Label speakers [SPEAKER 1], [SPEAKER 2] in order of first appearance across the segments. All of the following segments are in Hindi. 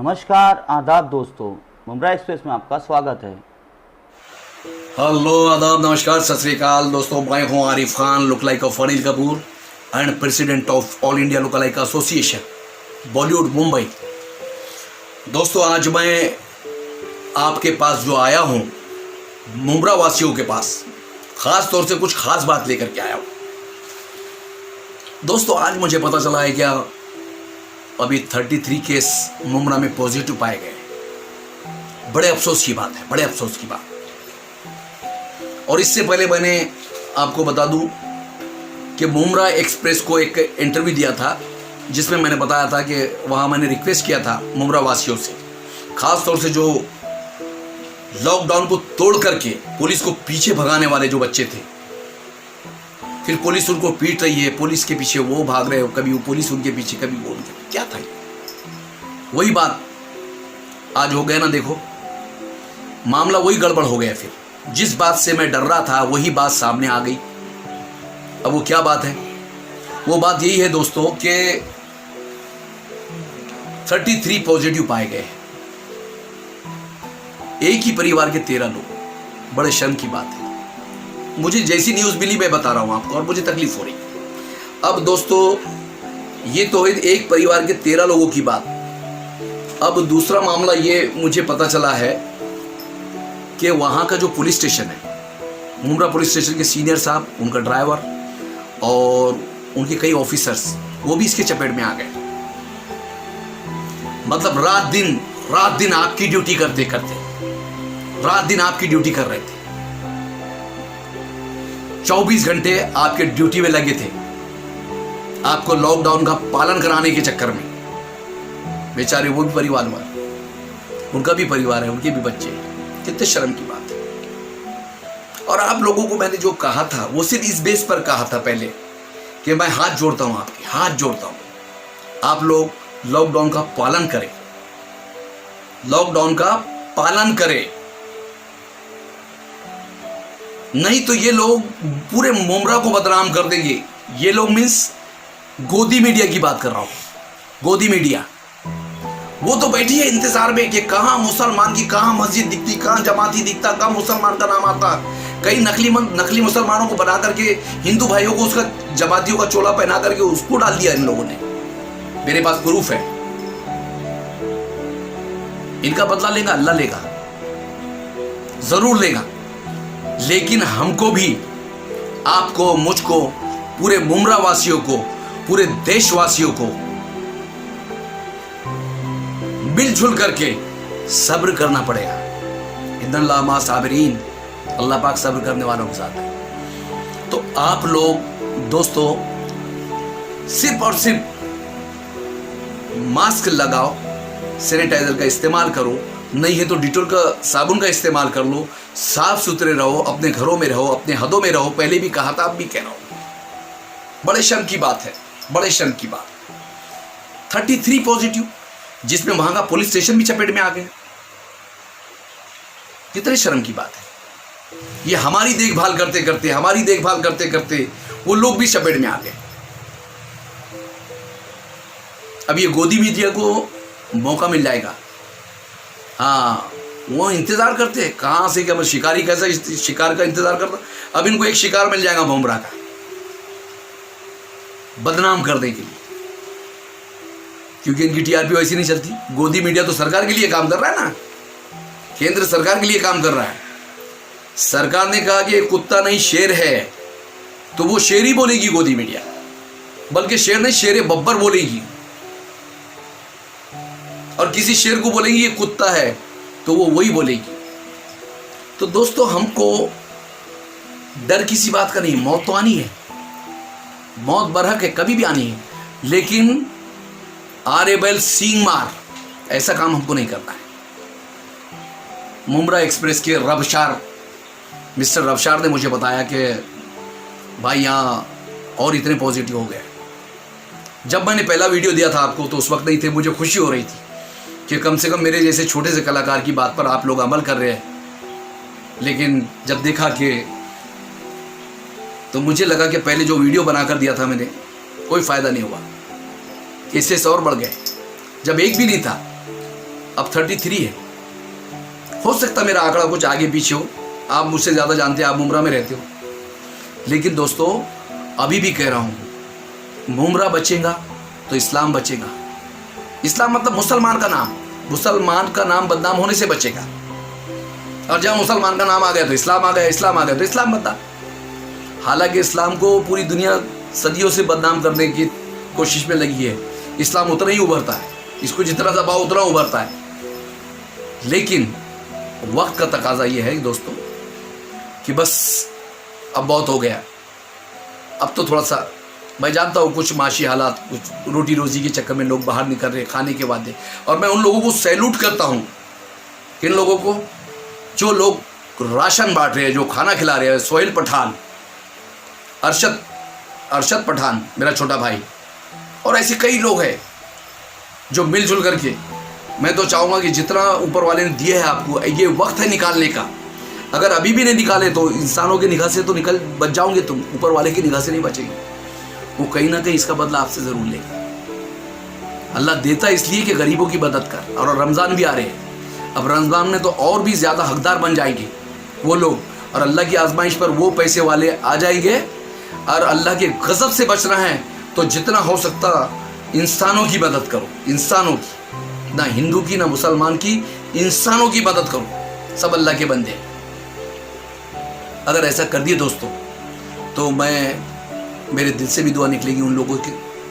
[SPEAKER 1] नमस्कार आदाब दोस्तों, मुंब्रा एक्सप्रेस में आपका स्वागत है।
[SPEAKER 2] हेलो आदाब नमस्कार सत श्री अकाल दोस्तों। मैं हूँ Arif Khan, look like of Anil Kapoor and president of all India look like association Bollywood Mumbai. दोस्तों आज मैं आपके पास जो आया हूँ, मुंब्रा वासियों के पास खास तौर से कुछ खास बात लेकर के आया हूँ। दोस्तों आज मुझे पता चला है क्या, अभी 33 केस मुंब्रा में पॉजिटिव पाए गए। बड़े अफसोस की बात है, बड़े अफसोस की बात। और इससे पहले मैंने आपको बता दूं कि मुंब्रा एक्सप्रेस को एक इंटरव्यू दिया था, जिसमें मैंने बताया था कि वहाँ मैंने रिक्वेस्ट किया था मुंब्रा वासियों से, खास तौर से जो लॉकडाउन को तोड़ करके पुलिस को पीछे भगाने वाले जो बच्चे थे, फिर पुलिस उनको पीट रही है, पुलिस के पीछे वो भाग रहे हो, कभी वो पुलिस उनके पीछे, कभी वो उनके पीछे। क्या था ये? वही बात आज हो गया ना। देखो मामला वही गड़बड़ हो गया। फिर जिस बात से मैं डर रहा था वही बात सामने आ गई। अब वो क्या बात है? वो बात यही है दोस्तों कि 33 पॉजिटिव पाए गए। एक ही परिवार के 13 लोग। बड़े शर्म की बात है। मुझे जैसी न्यूज़ मिली मैं बता रहा हूं आपको, और मुझे तकलीफ हो रही है। अब दोस्तों ये तो है एक परिवार के 13 लोगों की बात। अब दूसरा मामला ये मुझे पता चला है कि वहाँ का जो पुलिस स्टेशन है, मुंब्रा पुलिस स्टेशन के सीनियर साहब, उनका ड्राइवर और उनके कई ऑफिसर्स, वो भी इसके चपेट में आ गए। मतलब रात दिन आपकी ड्यूटी करते रात दिन आपकी ड्यूटी कर रहे थे, 24 घंटे आपके ड्यूटी में लगे थे, आपको लॉकडाउन का पालन कराने के चक्कर में। बेचारे वो भी परिवार वाले, उनका भी परिवार है, उनके भी बच्चे हैं। कितने शर्म की बात है। और आप लोगों को मैंने जो कहा था वो सिर्फ इस बेस पर कहा था पहले कि मैं हाथ जोड़ता हूं, आपके हाथ जोड़ता हूं, आप लोग लॉकडाउन का पालन करें, लॉकडाउन का पालन करें। नहीं तो ये लोग पूरे मुंब्रा को बदनाम कर देंगे। ये लोग मीन्स गोदी मीडिया की बात कर रहा हूं। गोदी मीडिया वो तो बैठी है इंतजार में कि कहां मुसलमान की, कहां मस्जिद दिखती, कहां जमाती दिखता, कहां मुसलमान का नाम आता। कई नकली मुसलमानों को बना करके हिंदू भाइयों को उसका जमातियों का चोला पहना करके उसको डाल दिया इन लोगों ने। मेरे पास प्रूफ है। इनका बदला लेगा अल्लाह लेगा, जरूर लेगा। लेकिन हमको भी, आपको, मुझको, पूरे मुंब्रा वासियों को, पूरे देशवासियों को मिलजुल करके सब्र करना पड़ेगा। इन्नल्लाह मा साबिरीन, अल्लाह पाक सब्र करने वालों के साथ है। तो आप लोग दोस्तों सिर्फ और सिर्फ मास्क लगाओ, सैनिटाइजर का इस्तेमाल करो, नहीं है तो डिटोल का साबुन का इस्तेमाल कर लो, साफ सुथरे रहो, अपने घरों में रहो, अपने हदों में रहो। पहले भी कहा था, अब भी कह रहा हूं। बड़े शर्म की बात है, बड़े शर्म की बात। 33 पॉजिटिव, जिसमें वहां का पुलिस स्टेशन भी चपेट में आ गया। कितनी शर्म की बात है। ये हमारी देखभाल करते करते वो लोग भी चपेट में आ गए। अब ये गोदी मीडिया को मौका मिल जाएगा। हाँ, वो इंतजार करते हैं कहां से, क्या शिकारी कैसा शिकार का इंतजार करता। अब इनको एक शिकार मिल जाएगा मुंब्रा का, बदनाम करने के लिए, क्योंकि इनकी टीआरपी वैसी नहीं चलती। गोदी मीडिया तो सरकार के लिए काम कर रहा है ना, केंद्र सरकार के लिए काम कर रहा है। सरकार ने कहा कि कुत्ता नहीं शेर है, तो वो शेर ही बोलेगी गोदी मीडिया, बल्कि शेर नहीं शेर बब्बर बोलेगी। और किसी शेर को बोलेंगी ये कुत्ता है, तो वो वही बोलेगी। तो दोस्तों हमको डर किसी बात का नहीं। मौत तो आनी है, मौत बरहक है, कभी भी आनी है, लेकिन आरे बैल सींग मार, ऐसा काम हमको नहीं करना है। मुंब्रा एक्सप्रेस के रबशार, मिस्टर रबशार ने मुझे बताया कि भाई यहाँ और इतने पॉजिटिव हो गए। जब मैंने पहला वीडियो दिया था आपको तो उस वक्त नहीं थे। मुझे खुशी हो रही थी कि कम से कम मेरे जैसे छोटे से कलाकार की बात पर आप लोग अमल कर रहे हैं। लेकिन जब देखा कि, तो मुझे लगा कि पहले जो वीडियो बनाकर दिया था मैंने, कोई फ़ायदा नहीं हुआ। केसेस और बढ़ गए। जब एक भी नहीं था अब 33 है। हो सकता मेरा आंकड़ा कुछ आगे पीछे हो, आप मुझसे ज़्यादा जानते हैं, आप मुमरा में रहते हो। लेकिन दोस्तों अभी भी कह रहा हूँ, मुमरा बचेगा तो इस्लाम बचेगा। इस्लाम मतलब मुसलमान का नाम, मुसलमान का नाम बदनाम होने से बचेगा। और जब मुसलमान का नाम आ गया तो इस्लाम आ गया, इस्लाम आ गया तो इस्लाम बता। हालांकि इस्लाम को पूरी दुनिया सदियों से बदनाम करने की कोशिश में लगी है। इस्लाम उतना ही उभरता है, इसको जितना दबाओ उतना उभरता है। लेकिन वक्त का तकाजा ये है दोस्तों कि बस अब बहुत हो गया। अब तो थोड़ा सा, मैं जानता हूँ कुछ माशी हालात, कुछ रोटी रोजी के चक्कर में लोग बाहर निकल रहे खाने के वादे, और मैं उन लोगों को सैल्यूट करता हूँ, इन लोगों को जो लोग राशन बांट रहे हैं, जो खाना खिला रहे हैं। सोहेल पठान, अरशद पठान मेरा छोटा भाई, और ऐसे कई लोग हैं जो मिलजुल करके, मैं तो चाहूँगा कि जितना ऊपर वाले ने दिया है आपको, ये वक्त है निकालने का। अगर अभी भी नहीं निकाले तो इंसानों की निगाह से तो बच जाओगे तुम, ऊपर वाले की निगाह से नहीं बचेंगे। वो कहीं ना कहीं इसका बदला आपसे ज़रूर लेगा। अल्लाह देता इसलिए कि गरीबों की मदद कर। और रमज़ान भी आ रहे हैं, अब रमज़ान में तो और भी ज़्यादा हकदार बन जाएंगे वो लोग, और अल्लाह की आजमाइश पर वो पैसे वाले आ जाएंगे। और अल्लाह के गज़ब से बचना है तो जितना हो सकता इंसानों की मदद करो, इंसानों की, ना हिंदू की ना मुसलमान की, इंसानों की मदद करो। सब अल्लाह के बंदे। अगर ऐसा कर दिए दोस्तों तो मेरे दिल से भी दुआ निकलेगी, उन लोगों के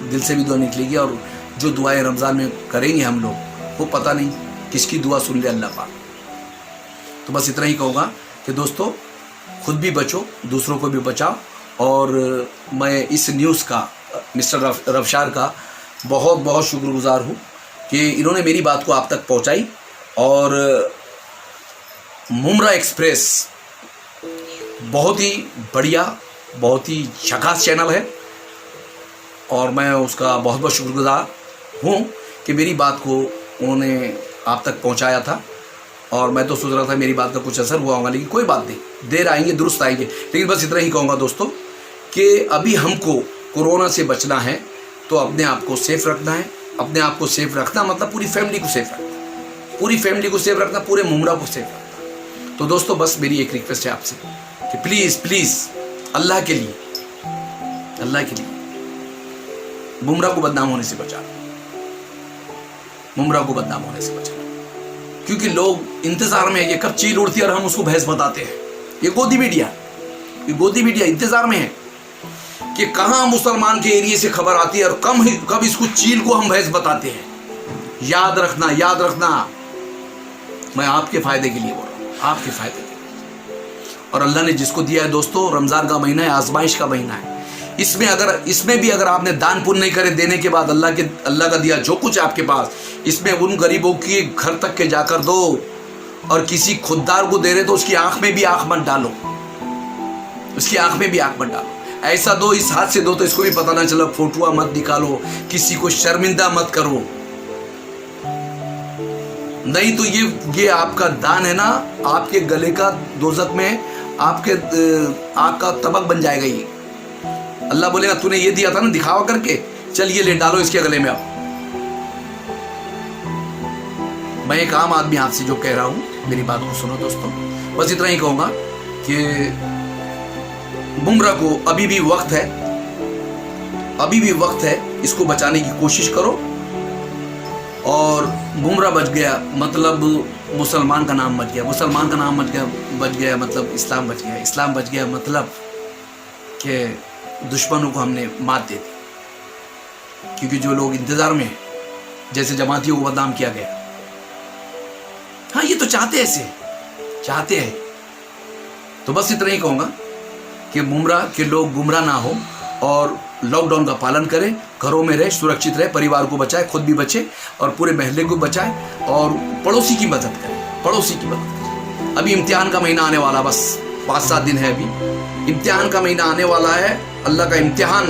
[SPEAKER 2] दिल से भी दुआ निकलेगी। और जो दुआएं रमज़ान में करेंगे हम लोग, वो पता नहीं किसकी दुआ सुन ले अल्लाह पाक। तो बस इतना ही कहूँगा कि दोस्तों खुद भी बचो, दूसरों को भी बचाओ। और मैं इस न्यूज़ का, मिस्टर रफशार का बहुत बहुत शुक्रगुजार हूँ कि इन्होंने मेरी बात को आप तक पहुँचाई। और मुमरा एक्सप्रेस बहुत ही बढ़िया, बहुत ही झकास चैनल है, और मैं उसका बहुत बहुत शुक्रगुजार हूँ कि मेरी बात को उन्होंने आप तक पहुँचाया था। और मैं तो सोच रहा था मेरी बात का कुछ असर हुआ होगा, लेकिन कोई बात नहीं, देर आएंगे दुरुस्त आएंगे। लेकिन बस इतना ही कहूँगा दोस्तों कि अभी हमको कोरोना से बचना है तो अपने आप को सेफ रखना है। अपने आप को सेफ रखना मतलब पूरी फैमिली को सेफ रखना, पूरी फैमिली को सेफ रखना, पूरे मुमरा को सेफ रखना। तो दोस्तों बस मेरी एक रिक्वेस्ट है आपसे कि प्लीज़ प्लीज़ अल्लाह के लिए, अल्लाह के लिए मुमरा को बदनाम होने से बचा, मुमरा को बदनाम होने से बचा। क्योंकि लोग इंतजार में है कि कब चील उड़ती है और हम उसको भैंस बताते हैं। ये गोदी मीडिया इंतजार में है कि कहाँ मुसलमान के एरिया से खबर आती है और कब इसको चील को हम भैंस बताते हैं। याद रखना, याद रखना, मैं आपके फायदे के लिए बोल रहा हूँ, आपके फायदे के लिए। और अल्लाह ने जिसको दिया है दोस्तों, रमज़ान का महीना है, आजमाइश का महीना है। इसमें भी अगर आपने दान पुण्य नहीं करे, देने के बाद अल्लाह का दिया जो कुछ आपके पास, इसमें उन गरीबों के घर तक के जाकर दो। और किसी खुददार को दे रहे तो उसकी आंख में भी आंख मत डालो, उसकी आंख में भी आंख मत डालो। ऐसा दो, इस हाथ से दो तो इसको भी पता ना चला, फोटुआ मत निकालो, किसी को शर्मिंदा मत करो। नहीं तो ये आपका दान है ना, आपके गले का दोजक में आपके आग का तबक बन जाएगा। ये अल्लाह बोलेगा तूने ये दिया था ना दिखावा करके, चल ये ले डालो इसके गले में। अब मैं एक आम आदमी आपसे जो कह रहा हूं, मेरी बात को सुनो दोस्तों। बस इतना ही कहूंगा कि मुमरा को अभी भी वक्त है, अभी भी वक्त है, इसको बचाने की कोशिश करो। और मुमरा बच गया मतलब मुसलमान का नाम बच गया, मुसलमान का नाम बच गया मतलब इस्लाम बच गया, इस्लाम बच गया मतलब कि दुश्मनों को हमने मात दे दी। क्योंकि जो लोग इंतजार में हैं, जैसे जमातियों को बदनाम किया गया, हाँ ये तो चाहते हैं, ऐसे चाहते हैं। तो बस इतना ही कहूँगा कि मुमरा के लोग गुमराह ना हो और लॉकडाउन का पालन करें, घरों में रहे, सुरक्षित रहे, परिवार को बचाए, खुद भी बचे और पूरे महल्ले को बचाए। और पड़ोसी की मदद करें, पड़ोसी की मदद करें। अभी इम्तिहान का महीना आने वाला, बस 5-7 दिन है, अभी इम्तिहान का महीना आने वाला है, अल्लाह का इम्तिहान।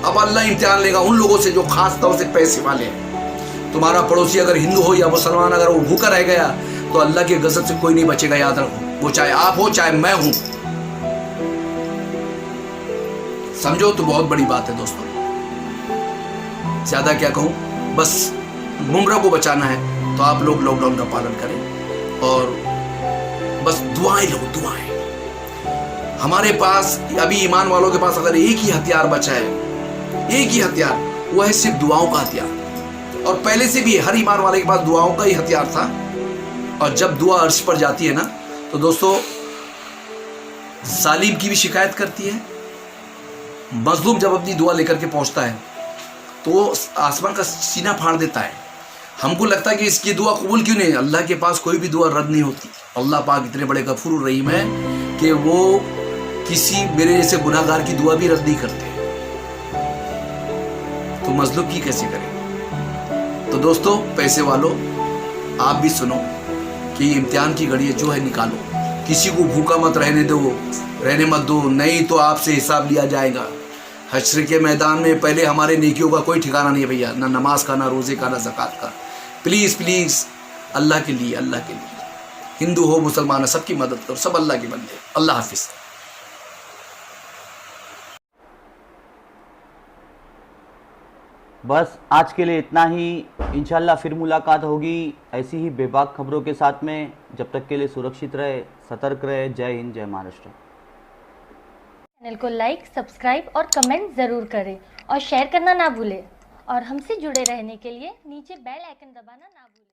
[SPEAKER 2] अब अल्लाह इम्तिहान लेगा उन लोगों से जो खास तौर से पैसे वाले हैं। तुम्हारा पड़ोसी अगर हिंदू हो या मुसलमान, अगर वो भूखा रह गया तो अल्लाह के गजब से कोई नहीं बचेगा, याद रखो। वो चाहे आप हो चाहे मैं हूं, समझो तो बहुत बड़ी बात है दोस्तों। ज्यादा क्या कहूं, बस मुमरा को बचाना है तो आप लोग लॉकडाउन का पालन करें और बस दुआएं लो, दुआएं। हमारे पास अभी ईमान वालों के पास अगर एक ही हथियार बचा है, एक ही हथियार, वो है सिर्फ दुआओं का हथियार। और पहले से भी हर ईमान वाले के पास दुआओं का ही हथियार था। और जब दुआ अर्श पर जाती है ना, तो दोस्तों जालिम की भी शिकायत करती है। मजलूम जब अपनी दुआ लेकर के पहुंचता है तो आसमान का सीना फाड़ देता है। हमको लगता है कि इसकी दुआ कबूल क्यों नहीं। अल्लाह के पास कोई भी दुआ रद्द नहीं होती। अल्लाह पाक इतने बड़े गफूर रहीम है कि वो किसी मेरे जैसे गुनाहगार की दुआ भी रद्द नहीं करते, तो मजलूम की कैसे करें। तो दोस्तों पैसे वालों, आप भी सुनो कि इम्तिहान की घड़ी जो है निकालो। किसी को भूखा मत रहने दो, रहने मत दो, नहीं तो आपसे हिसाब लिया जाएगा। हश्र के मैदान में पहले हमारे नेकियों का कोई ठिकाना नहीं है भैया, ना नमाज का, ना रोजे का, ना ज़कात का। प्लीज़ प्लीज़ अल्लाह के लिए, अल्लाह के लिए, हिंदू हो मुसलमान हो, सबकी मदद करो, सब अल्लाह के बंदे। अल्लाह हाफिज़।
[SPEAKER 1] बस आज के लिए इतना ही। इंशाल्लाह फिर मुलाकात होगी ऐसी ही बेबाक खबरों के साथ में। जब तक के लिए सुरक्षित रहे, सतर्क रहे। जय हिंद, जय महाराष्ट्र।
[SPEAKER 3] चैनल को लाइक, सब्सक्राइब और कमेंट ज़रूर करें और शेयर करना ना भूलें। और हमसे जुड़े रहने के लिए नीचे बेल आइकन दबाना ना भूलें।